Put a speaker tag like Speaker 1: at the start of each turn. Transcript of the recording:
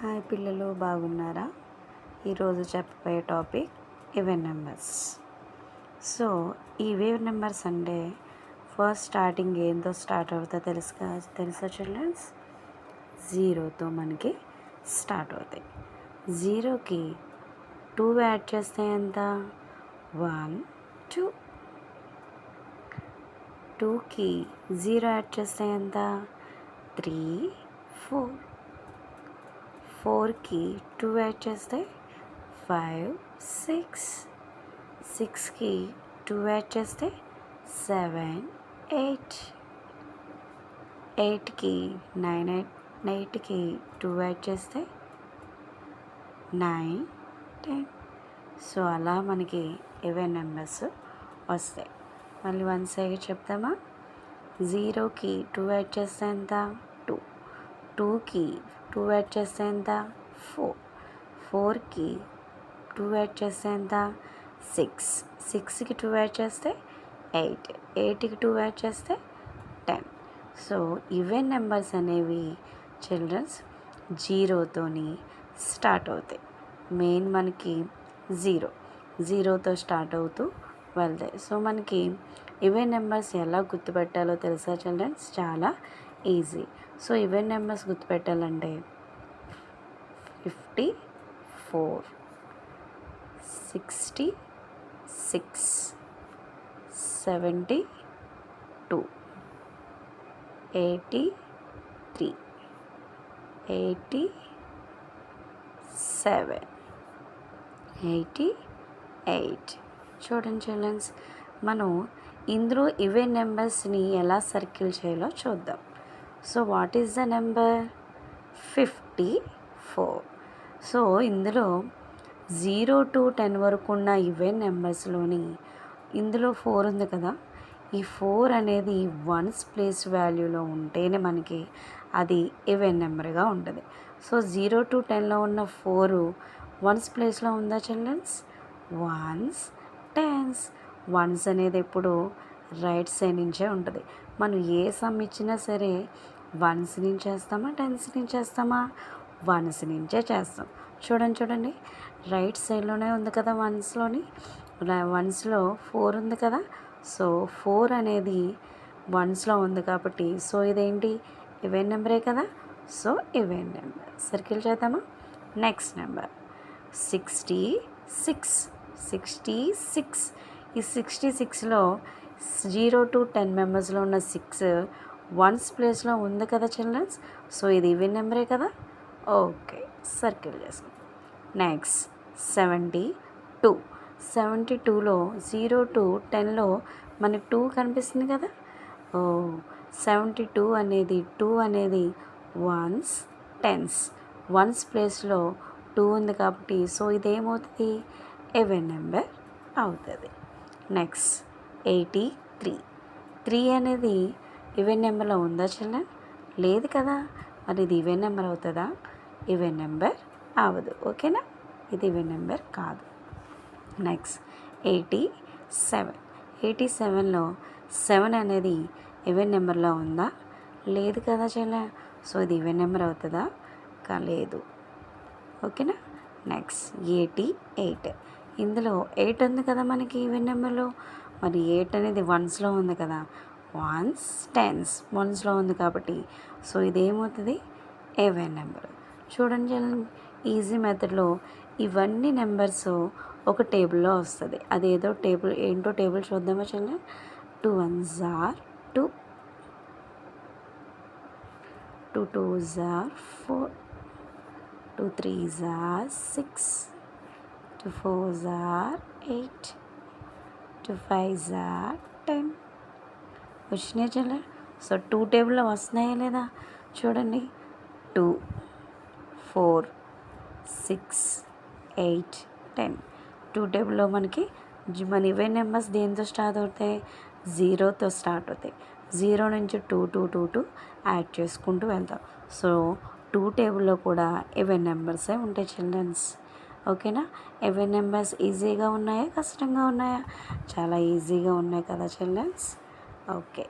Speaker 1: Hi పిల్లలు, బాగున్నారా? ఈరోజు చెప్పబోయే topic even numbers. So even numbers అంటే ఫస్ట్ స్టార్టింగ్ ఏంతో స్టార్ట్ అవుతుందో తెలుసా చిల్డ్రన్స్? జీరోతో మనకి స్టార్ట్ అవుతాయి. జీరోకి 2 యాడ్ చేస్తే ఎంత? 1 2. 2కి 0 యాడ్ చేస్తే ఎంత? 3 4. 4కి 2 యాడ్ చేస్తే 5 6. 6కి 2 యాడ్ చేస్తే 7 8. 8కి 2 యాడ్ చేస్తే 9 10. సో అలా మనకి ఈవెన్ నెంబర్స్ వస్తాయి. మళ్ళీ వన్ సైడ్ చెప్తామా? 0కి 2 యాడ్ చేస్తే ఎంత? 2. 2కి 2 యాడ్ చేస్తే ఎంత? 4. 4కి 2 యాడ్ చేస్తే ఎంత? 6. 6కి 2 యాడ్ చేస్తే 8. 8కి 2 యాడ్ చేస్తే 10. సో ఈవెన్ నెంబర్స్ అనేవి చిల్డ్రన్స్ జీరోతోని స్టార్ట్ అవుతాయి. మెయిన్ మనకి జీరోతో స్టార్ట్ అవుతూ వెళ్తాయి. సో మనకి ఈవెన్ నెంబర్స్ ఎలా గుర్తుపెట్టాలో తెలుసా చిల్డ్రన్స్? చాలా ఈజీ. సో ఈవెన్ నెంబర్స్ గుర్తుపెట్టాలంటే 54 66 72 83 87 88. చూడండి చిల్డ్రన్స్, మనం ఇందులో ఈవెన్ నెంబర్స్ని ఎలా సర్కిల్ చేయాలో చూద్దాం. So what is the number? 54. So ఇందులో 0 to 10 వరకు ఉన్న ఈవెన్ నెంబర్స్లోని ఇందులో 4 ఉంది కదా, ఈ 4 అనేది వన్స్ ప్లేస్ వాల్యూలో ఉంటేనే మనకి అది ఈవెన్ నెంబర్గా ఉంటుంది. సో 0 to 10లో ఉన్న 4 వన్స్ ప్లేస్లో ఉందా చిల్డ్రన్స్? Ones tens. వన్స్ అనేది ఎప్పుడు రైట్ సైడ్ నుంచే ఉంటుంది. మనం ఏ సమ్ ఇచ్చినా సరే వన్స్ నుంచి చేస్తామా, టెన్స్ నుంచి చేస్తామా? వన్స్ నుంచే చేస్తాం. చూడండి, రైట్ సైడ్లోనే ఉంది కదా వన్స్లోని. వన్స్లో 4 ఉంది కదా. సో 4 అనేది వన్స్లో ఉంది కాబట్టి సో ఇదేంటి? ఈవెన్ నెంబరే కదా. సో ఈవెన్ నెంబర్ సర్కిల్ చేద్దామా? Next number 66. ఈ 66లో 0 to 10 మెంబర్స్లో ఉన్న 6 వన్స్ ప్లేస్లో ఉంది కదా చిల్డ్రన్స్. సో ఇది ఈవెన్ నెంబరే కదా. ఓకే, సర్కిల్ చేసుకుందాం. నెక్స్ట్ 72. 72లో 0 to 10లో మనకి 2 కనిపిస్తుంది కదా. 72 అనేది 2 అనేది వన్స్ టెన్స్. వన్స్ ప్లేస్లో 2 ఉంది కాబట్టి సో ఇదేమవుతుంది? ఈవెన్ నెంబర్ అవుతుంది. నెక్స్ట్ 83. 3 అనేది ఈవెన్ నెంబర్లో ఉందా చిల్డ్రన్? లేదు కదా. మరి ఇది ఈవెన్ నెంబర్ అవుతుందా? ఈవెన్ నెంబర్ అవ్వదు. ఓకేనా, ఇది ఈవెన్ నెంబర్ కాదు. నెక్స్ట్ 87. 87లో 7 అనేది ఈవెన్ నెంబర్లో ఉందా? లేదు కదా చిల్డ్రన్. సో ఇది ఈవెన్ నెంబర్ అవుతుందా? లేదు. ఓకేనా. నెక్స్ట్ 88. ఇందులో 8 ఉంది కదా మనకి ఈవెన్ నెంబర్లో. మరి 8 అనేది వన్స్లో ఉంది కదా. వన్స్ టెన్స్ వన్స్లో ఉంది కాబట్టి సో ఇదేమవుతుంది? Even number. చూడండి, ఈజీ మెథడ్లో ఇవన్నీ నెంబర్స్ ఒక టేబుల్లో వస్తుంది. అదేదో టేబుల్ ఏంటో టేబుల్ చూద్దామా children? 2 ones are 2, 2 twos are 4, 2 threes are 6, 2 fours are 8, 2 fives are 10. వచ్చినాయి చిల్డ్రన్. సో 2 టేబుల్లో వస్తున్నాయా లేదా? చూడండి, 2 4 6 8 10. 2 టేబుల్లో మనకి మన ఈవెన్ నెంబర్స్ దేంతో స్టార్ట్ అవుతాయి? జీరోతో స్టార్ట్ అవుతాయి. 0 నుంచి 2 యాడ్ చేసుకుంటూ వెళ్తాం. సో 2 టేబుల్లో కూడా ఈవెన్ నెంబర్సే ఉంటాయి చిల్డ్రన్స్. ఓకేనా. ఈవెన్ నెంబర్స్ ఈజీగా ఉన్నాయా, కష్టంగా ఉన్నాయా? చాలా ఈజీగా ఉన్నాయి కదా చిల్డ్రన్స్. ఓకే.